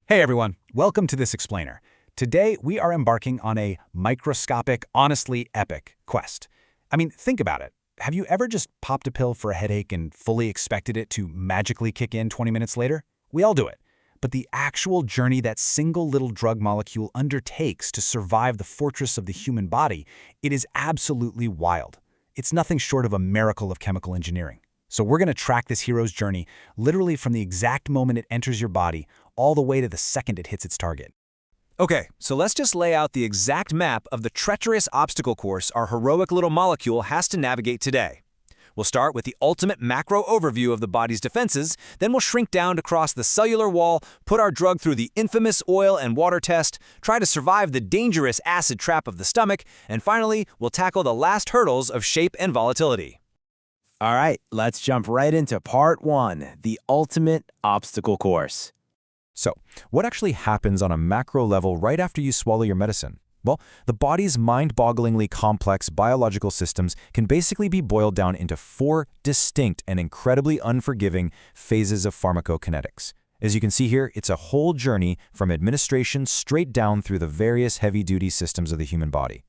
Hey everyone, welcome to this explainer. Today we are embarking on a microscopic, honestly epic quest. I mean, think about it. Have you ever just popped a pill for a headache and fully expected it to magically kick in 20 minutes later? We all do it. But the actual journey that single little drug molecule undertakes to survive the fortress of the human body, it is absolutely wild. It's nothing short of a miracle of chemical engineering. So we're going to track this hero's journey literally from the exact moment it enters your body all the way to the second it hits its target. Okay, so let's just lay out the exact map of the treacherous obstacle course our heroic little molecule has to navigate today. We'll start with the ultimate macro overview of the body's defenses, then we'll shrink down to cross the cellular wall, put our drug through the infamous oil and water test, try to survive the dangerous acid trap of the stomach, and finally, we'll tackle the last hurdles of shape and volatility. All right, let's jump right into part one, the ultimate obstacle course. So, what actually happens on a macro level right after you swallow your medicine? Well, the body's mind-bogglingly complex biological systems can basically be boiled down into four distinct and incredibly unforgiving phases of pharmacokinetics. As you can see here, it's a whole journey from administration straight down through the various heavy-duty systems of the human body.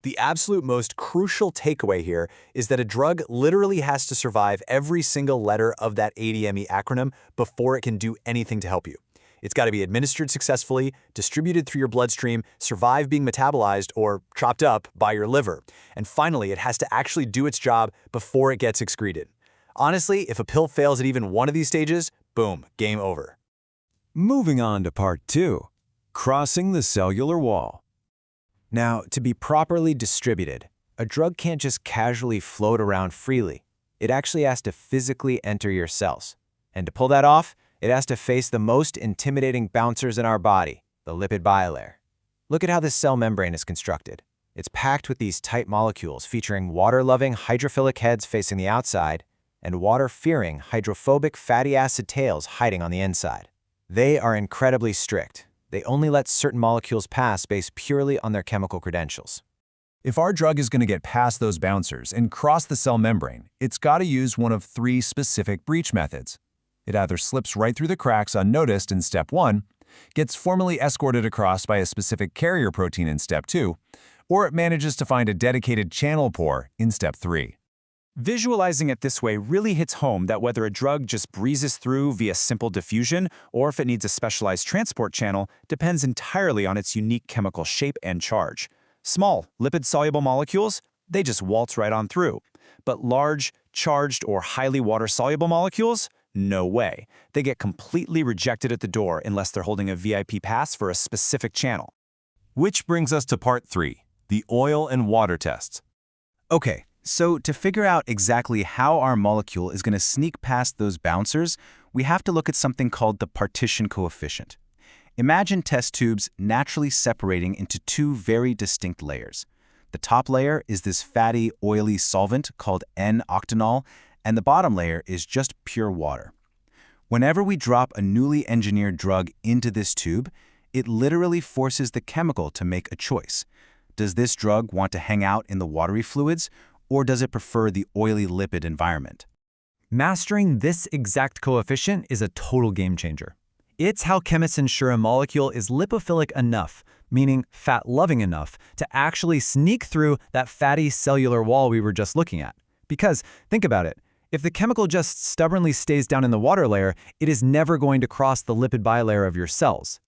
The absolute most crucial takeaway here is that a drug literally has to survive every single letter of that ADME acronym before it can do anything to help you. It's got to be administered successfully, distributed through your bloodstream, survive being metabolized or chopped up by your liver. And finally, it has to actually do its job before it gets excreted. Honestly, if a pill fails at even one of these stages, boom, game over. Moving on to part two, crossing the cellular wall. Now, to be properly distributed, a drug can't just casually float around freely. It actually has to physically enter your cells. And to pull that off, it has to face the most intimidating bouncers in our body, the lipid bilayer. Look at how this cell membrane is constructed. It's packed with these tight molecules featuring water-loving hydrophilic heads facing the outside and water-fearing hydrophobic fatty acid tails hiding on the inside. They are incredibly strict. They only let certain molecules pass based purely on their chemical credentials. If our drug is going to get past those bouncers and cross the cell membrane, it's got to use one of three specific breach methods. It either slips right through the cracks unnoticed in step 1, gets formally escorted across by a specific carrier protein in step 2, or it manages to find a dedicated channel pore in step 3. Visualizing it this way really hits home that whether a drug just breezes through via simple diffusion or if it needs a specialized transport channel depends entirely on its unique chemical shape and charge. Small, lipid-soluble molecules, they just waltz right on through. But large, charged, or highly water-soluble molecules? No way. They get completely rejected at the door unless they're holding a VIP pass for a specific channel. Which brings us to part 3, the oil and water tests. Okay, so to figure out exactly how our molecule is going to sneak past those bouncers, we have to look at something called the Partition Coefficient. Imagine test tubes naturally separating into two very distinct layers. The top layer is this fatty, oily solvent called N-octanol, and the bottom layer is just pure water. Whenever we drop a newly engineered drug into this tube, it literally forces the chemical to make a choice. Does this drug want to hang out in the watery fluids, or does it prefer the oily lipid environment? Mastering this exact coefficient is a total game changer. It's how chemists ensure a molecule is lipophilic enough, meaning fat-loving enough, to actually sneak through that fatty cellular wall we were just looking at. Because, think about it, if the chemical just stubbornly stays down in the water layer, it is never going to cross the lipid bilayer of your cells.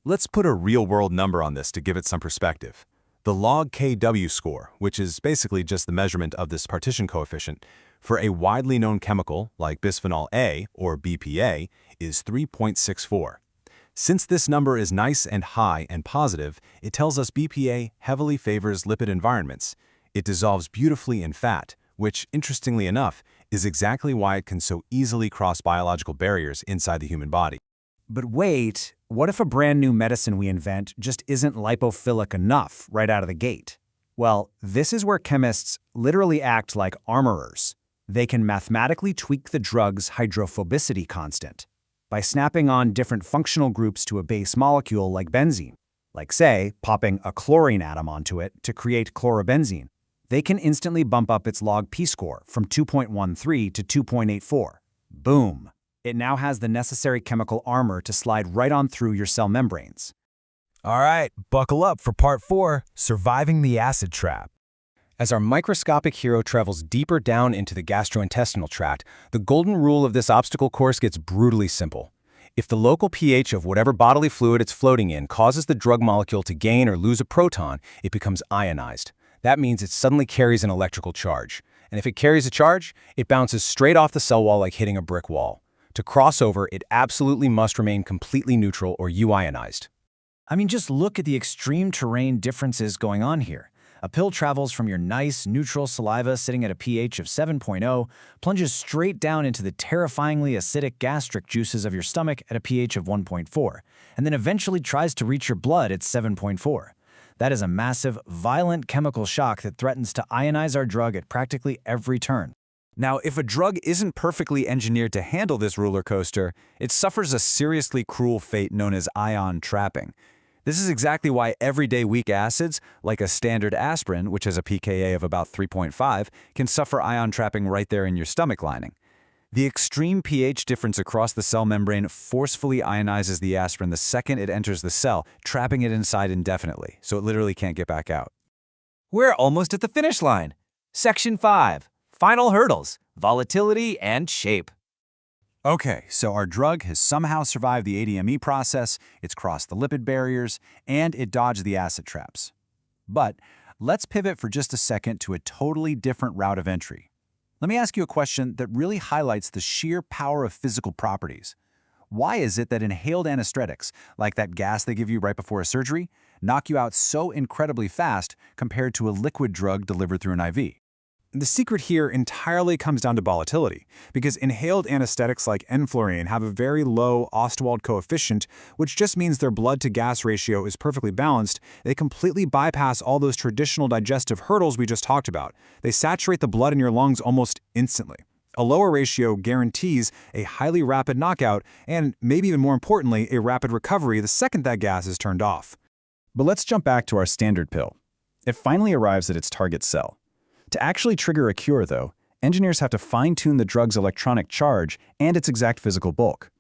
Let's put a real-world number on this to give it some perspective. The log KW score, which is basically just the measurement of this partition coefficient, for a widely known chemical like bisphenol A, or BPA, is 3.64. Since this number is nice and high and positive, it tells us BPA heavily favors lipid environments. It dissolves beautifully in fat, which, interestingly enough, is exactly why it can so easily cross biological barriers inside the human body. But wait, what if a brand new medicine we invent just isn't lipophilic enough right out of the gate? Well, this is where chemists literally act like armorers. They can mathematically tweak the drug's hydrophobicity constant by snapping on different functional groups to a base molecule like benzene, like say, popping a chlorine atom onto it to create chlorobenzene. They can instantly bump up its log P score from 2.13 to 2.84. Boom! It now has the necessary chemical armor to slide right on through your cell membranes. All right, buckle up for part 4, surviving the acid trap. As our microscopic hero travels deeper down into the gastrointestinal tract, the golden rule of this obstacle course gets brutally simple. If the local pH of whatever bodily fluid it's floating in causes the drug molecule to gain or lose a proton, it becomes ionized. That means it suddenly carries an electrical charge. And if it carries a charge, it bounces straight off the cell wall like hitting a brick wall. To cross over, it absolutely must remain completely neutral or euionized. I mean, just look at the extreme terrain differences going on here. A pill travels from your nice, neutral saliva sitting at a pH of 7.0, plunges straight down into the terrifyingly acidic gastric juices of your stomach at a pH of 1.4, and then eventually tries to reach your blood at 7.4. That is a massive, violent chemical shock that threatens to ionize our drug at practically every turn. Now, if a drug isn't perfectly engineered to handle this roller coaster, it suffers a seriously cruel fate known as ion trapping. This is exactly why everyday weak acids, like a standard aspirin, which has a pKa of about 3.5, can suffer ion trapping right there in your stomach lining. The extreme pH difference across the cell membrane forcefully ionizes the aspirin the second it enters the cell, trapping it inside indefinitely, so it literally can't get back out. We're almost at the finish line. Section 5. Final hurdles, volatility and shape. Okay, so our drug has somehow survived the ADME process, it's crossed the lipid barriers, and it dodged the acid traps. But let's pivot for just a second to a totally different route of entry. Let me ask you a question that really highlights the sheer power of physical properties. Why is it that inhaled anesthetics, like that gas they give you right before a surgery, knock you out so incredibly fast compared to a liquid drug delivered through an IV? The secret here entirely comes down to volatility, because inhaled anesthetics like enflurane have a very low Ostwald coefficient, which just means their blood-to-gas ratio is perfectly balanced. They completely bypass all those traditional digestive hurdles we just talked about. They saturate the blood in your lungs almost instantly. A lower ratio guarantees a highly rapid knockout and, maybe even more importantly, a rapid recovery the second that gas is turned off. But let's jump back to our standard pill. It finally arrives at its target cell. To actually trigger a cure, though, engineers have to fine-tune the drug's electronic charge and its exact physical bulk.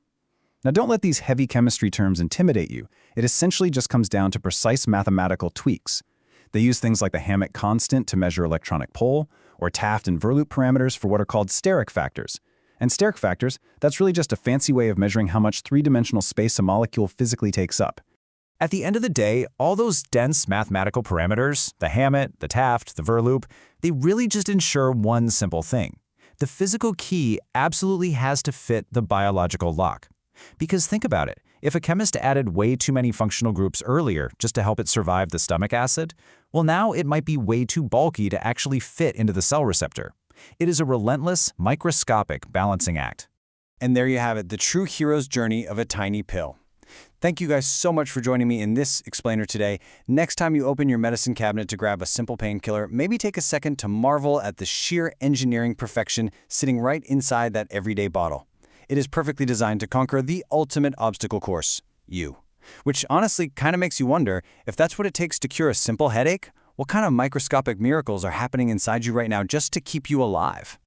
Now, don't let these heavy chemistry terms intimidate you. It essentially just comes down to precise mathematical tweaks. They use things like the Hammett constant to measure electronic pull, or Taft and Verloop parameters for what are called steric factors. And steric factors, that's really just a fancy way of measuring how much three-dimensional space a molecule physically takes up. At the end of the day, all those dense mathematical parameters, the Hammett, the Taft, the Verloop, they really just ensure one simple thing. The physical key absolutely has to fit the biological lock. Because think about it, if a chemist added way too many functional groups earlier just to help it survive the stomach acid, well, now it might be way too bulky to actually fit into the cell receptor. It is a relentless, microscopic balancing act. And there you have it, the true hero's journey of a tiny pill. Thank you guys so much for joining me in this explainer today. Next time you open your medicine cabinet to grab a simple painkiller, maybe take a second to marvel at the sheer engineering perfection sitting right inside that everyday bottle. It is perfectly designed to conquer the ultimate obstacle course, you. Which honestly kind of makes you wonder, if that's what it takes to cure a simple headache, what kind of microscopic miracles are happening inside you right now just to keep you alive?